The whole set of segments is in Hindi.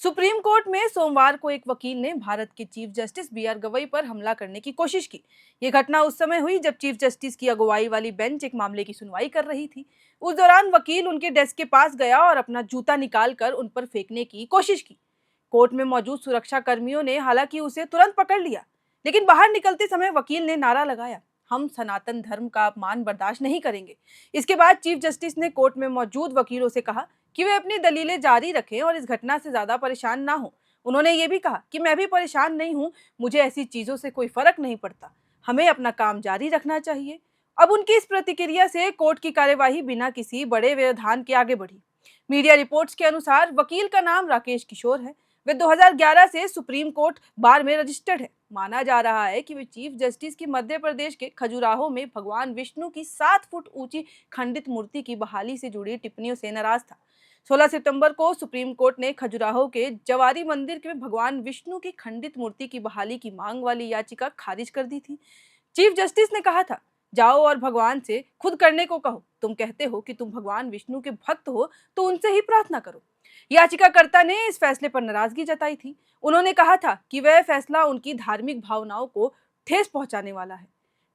सुप्रीम कोर्ट में सोमवार को एक वकील ने भारत के chief justice B R Gavai पर हमला करने की कोशिश की। ये घटना उस समय हुई जब चीफ जस्टिस की अगुवाई वाली बेंच एक मामले की सुनवाई कर रही थी। उस दौरान वकील उनके डेस्क के पास गया और अपना जूता निकालकर उन पर फेंकने की कोशिश की। कोर्ट में मौजूद सुरक्षा कर्मियों ने हालांकि उसे तुरंत पकड़ लिया, लेकिन बाहर निकलते समय वकील ने नारा लगाया, हम सनातन धर्म का अपमान बर्दाश्त नहीं करेंगे। इसके बाद चीफ जस्टिस ने कोर्ट में मौजूद वकीलों से कहा कि वे अपनी दलीलें जारी रखें और इस घटना से ज्यादा परेशान ना हो। उन्होंने ये भी कहा कि मैं भी परेशान नहीं हूं, मुझे ऐसी चीजों से कोई फर्क नहीं पड़ता, हमें अपना काम जारी रखना चाहिए। अब उनकी इस प्रतिक्रिया से कोर्ट की कार्यवाही बिना किसी बड़े व्यवधान के आगे बढ़ी। मीडिया रिपोर्ट्स के अनुसार वकील का नाम राकेश किशोर है। वे 2011 से सुप्रीम कोर्ट बार में रजिस्टर्ड है। माना जा रहा है कि वे चीफ जस्टिस की मध्य प्रदेश के खजुराहो में भगवान विष्णु की 7 फुट ऊंची खंडित मूर्ति की बहाली से जुड़ी टिप्पणियों से नाराज था। 16 सितंबर को सुप्रीम कोर्ट ने खजुराहो के जवारी मंदिर में भगवान विष्णु की खंडित मूर्ति की बहाली की मांग वाली याचिका खारिज कर दी थी। चीफ जस्टिस ने कहा था, जाओ और भगवान से खुद करने को कहो, तुम कहते हो कि तुम भगवान विष्णु के भक्त हो तो उनसे ही प्रार्थना करो। याचिकाकर्ता ने इस फैसले पर नाराजगी जताई थी। उन्होंने कहा था कि वह फैसला उनकी धार्मिक भावनाओं को ठेस पहुंचाने वाला है।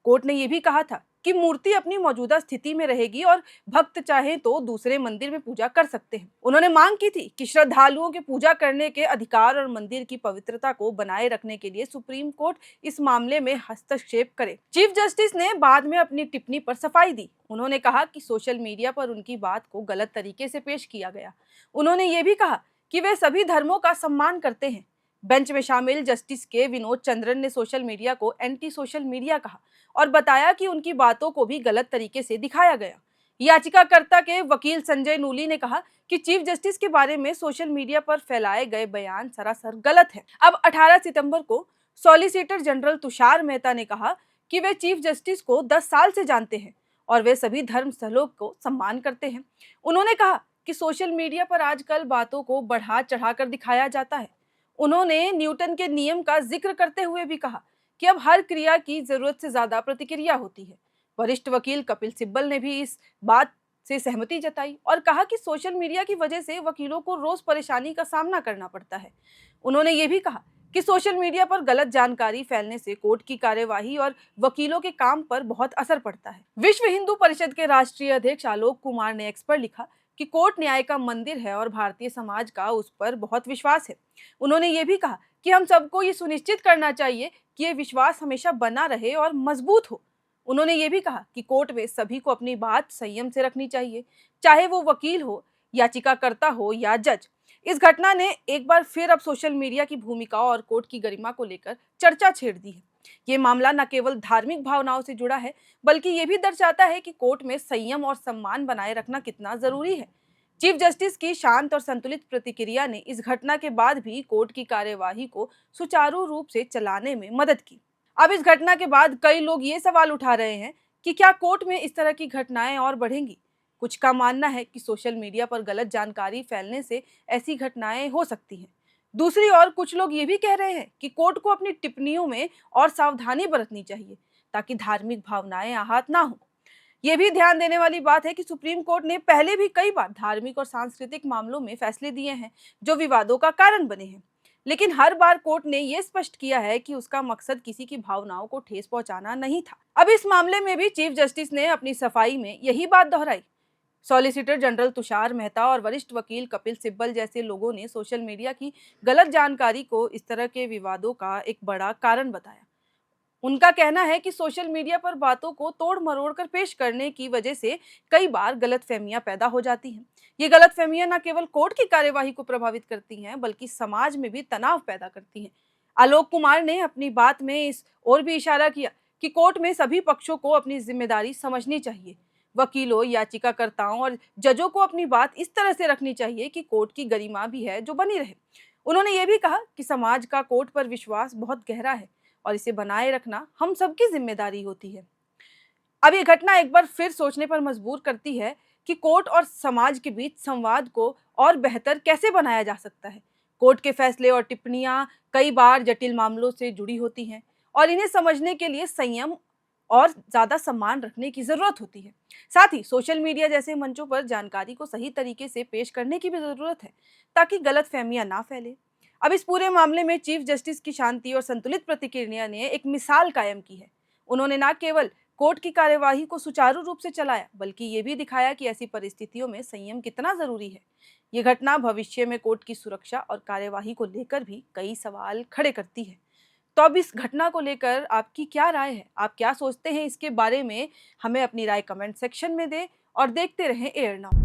कोर्ट ने यह भी कहा था कि मूर्ति अपनी मौजूदा स्थिति में रहेगी और भक्त चाहे तो दूसरे मंदिर में पूजा कर सकते हैं। उन्होंने मांग की थी कि श्रद्धालुओं के पूजा करने के अधिकार और मंदिर की पवित्रता को बनाए रखने के लिए सुप्रीम कोर्ट इस मामले में हस्तक्षेप करे। चीफ जस्टिस ने बाद में अपनी टिप्पणी पर सफाई दी। उन्होंने कहा कि सोशल मीडिया पर उनकी बात को गलत तरीके से पेश किया गया। उन्होंने ये भी कहा कि वे सभी धर्मों का सम्मान करते हैं। बेंच में शामिल जस्टिस के विनोद चंद्रन ने सोशल मीडिया को एंटी सोशल मीडिया कहा और बताया कि उनकी बातों को भी गलत तरीके से दिखाया गया। याचिकाकर्ता के वकील संजय नूली ने कहा कि चीफ जस्टिस के बारे में सोशल मीडिया पर फैलाए गए बयान सरासर गलत है। अब 18 सितंबर को सॉलिसिटर जनरल तुषार मेहता ने कहा कि वे चीफ जस्टिस को 10 साल से जानते हैं और वे सभी धर्म स्थलों को सम्मान करते हैं। उन्होंने कहा कि सोशल मीडिया पर आजकल बातों को बढ़ा चढ़ाकर दिखाया जाता है। उन्होंने न्यूटन के नियम का जिक्र करते हुए भी कहा कि अब हर क्रिया की जरूरत से ज्यादा प्रतिक्रिया होती है। वरिष्ठ वकील कपिल सिब्बल ने भी इस बात से सहमति जताई और कहा कि सोशल मीडिया की वजह से वकीलों को रोज परेशानी का सामना करना पड़ता है। उन्होंने ये भी कहा कि सोशल मीडिया पर गलत जानकारी फैलने से कोर्ट की कार्यवाही और वकीलों के काम पर बहुत असर पड़ता है। विश्व हिंदू परिषद के राष्ट्रीय अध्यक्ष आलोक कुमार ने एक्स पर लिखा कि कोर्ट न्याय का मंदिर है और भारतीय समाज का उस पर बहुत विश्वास है। उन्होंने ये भी कहा कि हम सबको ये सुनिश्चित करना चाहिए कि ये विश्वास हमेशा बना रहे और मजबूत हो। उन्होंने ये भी कहा कि कोर्ट में सभी को अपनी बात संयम से रखनी चाहिए, चाहे वो वकील हो, याचिकाकर्ता हो या जज। इस घटना ने एक बार फिर अब सोशल मीडिया की भूमिका और कोर्ट की गरिमा को लेकर चर्चा छेड़ दी है। ये मामला न केवल धार्मिक भावनाओं से जुड़ा है, बल्कि ये भी दर्शाता है कि कोर्ट में संयम और सम्मान बनाए रखना कितना जरूरी है। चीफ जस्टिस की शांत और संतुलित प्रतिक्रिया ने इस घटना के बाद भी कोर्ट की कार्यवाही को सुचारू रूप से चलाने में मदद की। अब इस घटना के बाद कई लोग ये सवाल उठा रहे हैं कि क्या कोर्ट में इस तरह की घटनाएं और बढ़ेंगी। कुछ का मानना है कि सोशल मीडिया पर गलत जानकारी फैलने से ऐसी घटनाएं हो सकती हैं। दूसरी ओर कुछ लोग ये भी कह रहे हैं कि कोर्ट को अपनी टिप्पणियों में और सावधानी बरतनी चाहिए ताकि धार्मिक भावनाएं आहत ना हो। ये भी ध्यान देने वाली बात है कि सुप्रीम कोर्ट ने पहले भी कई बार धार्मिक और सांस्कृतिक मामलों में फैसले दिए हैं जो विवादों का कारण बने हैं, लेकिन हर बार कोर्ट ने यह स्पष्ट किया है कि उसका मकसद किसी की भावनाओं को ठेस पहुंचाना नहीं था। अब इस मामले में भी चीफ जस्टिस ने अपनी सफाई में यही बात दोहराई। सॉलिसिटर जनरल तुषार मेहता और वरिष्ठ वकील कपिल सिब्बल जैसे लोगों ने सोशल मीडिया की गलत जानकारी को इस तरह के विवादों का एक बड़ा कारण बताया। उनका कहना है कि सोशल मीडिया पर बातों को तोड़ मरोड़ कर पेश करने की वजह से कई बार गलतफहमियां पैदा हो जाती हैं। ये गलतफहमियां न केवल कोर्ट की कार्यवाही को प्रभावित करती हैं, बल्कि समाज में भी तनाव पैदा करती हैं। आलोक कुमार ने अपनी बात में इस ओर भी इशारा किया कि कोर्ट में सभी पक्षों को अपनी जिम्मेदारी समझनी चाहिए। वकीलों, याचिकाकर्ताओं और जजों को अपनी बात इस तरह से रखनी चाहिए कि कोर्ट की गरिमा भी है जो बनी रहे। उन्होंने ये भी कहा कि समाज का कोर्ट पर विश्वास बहुत गहरा है और इसे बनाए रखना हम सबकी जिम्मेदारी होती है। अब ये घटना एक बार फिर सोचने पर मजबूर करती है कि कोर्ट और समाज के बीच संवाद को और बेहतर कैसे बनाया जा सकता है। कोर्ट के फैसले और टिप्पणियां कई बार जटिल मामलों से जुड़ी होती हैं और इन्हें समझने के लिए संयम और ज़्यादा सम्मान रखने की ज़रूरत होती है। साथ ही सोशल मीडिया जैसे मंचों पर जानकारी को सही तरीके से पेश करने की भी ज़रूरत है, ताकि गलतफ़हमियां ना फैले। अब इस पूरे मामले में चीफ जस्टिस की शांति और संतुलित प्रतिक्रिया ने एक मिसाल कायम की है। उन्होंने न केवल कोर्ट की कार्यवाही को सुचारू रूप से चलाया, बल्कि ये भी दिखाया कि ऐसी परिस्थितियों में संयम कितना ज़रूरी है। ये घटना भविष्य में कोर्ट की सुरक्षा और कार्यवाही को लेकर भी कई सवाल खड़े करती है। तो अब इस घटना को लेकर आपकी क्या राय है? आप क्या सोचते हैं इसके बारे में? हमें अपनी राय कमेंट सेक्शन में दें और देखते रहें एयर नाउ।